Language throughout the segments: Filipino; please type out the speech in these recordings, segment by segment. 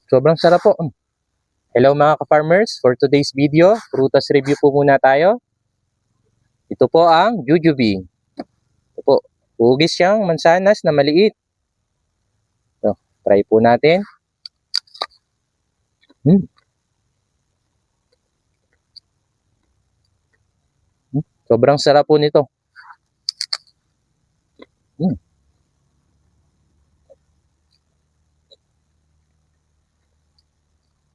Sobrang sarap po. Hello mga ka-farmers, for today's video, prutas review po muna tayo. Ito po ang jujube. Ito po, hugis siyang mansanas na maliit. So, try po natin. Sobrang sarap po nito.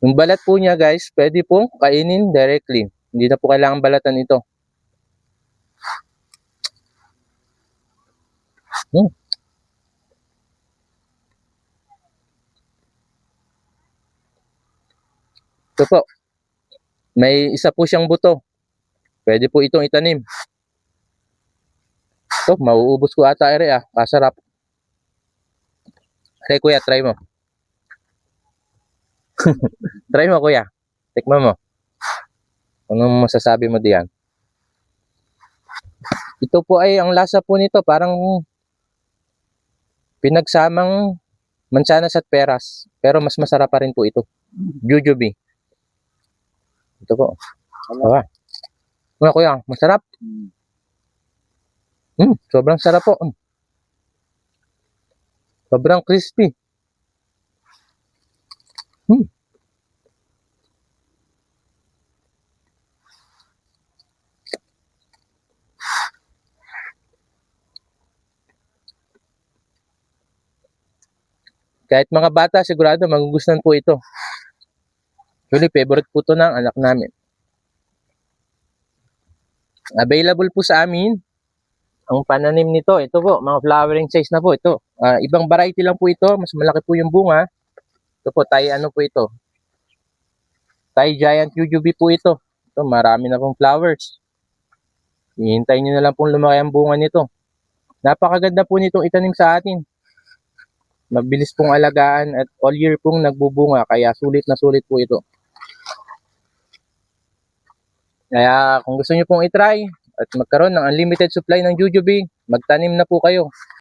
Yung balat po niya guys, pwede pong kainin directly. Hindi na po kailangan balatan ito. Ito po, may isa po siyang buto. Pwede po itong itanim. Ito, mauubos ko ata ere kasarap. Hey kuya, try mo. Try mo kuya. Tikman mo. Anong masasabi mo diyan? Ito po ay, ang lasa po nito parang pinagsamang mansanas at peras. Pero mas masarap pa rin po ito. Jujube. Ito po. Diba? Kuya, masarap. Sobrang sarap po. Sobrang crispy. Kahit mga bata, sigurado magugustuhan po ito. Actually, favorite po ito ng anak namin. Available po sa amin ang pananim nito. Ito po, mga flowering size na po ito. Ibang variety lang po ito. Mas malaki po yung bunga. Ito po, ano po ito. Thai giant jujube po ito. Ito, marami na pong flowers. Hihintayin nyo na lang pong lumaki ang bunga nito. Napakaganda po nitong itanim sa atin. Mabilis pong alagaan at all year pong nagbubunga. Kaya sulit na sulit po ito. Kaya kung gusto nyo pong itry at magkaroon ng unlimited supply ng jujube, magtanim na po kayo.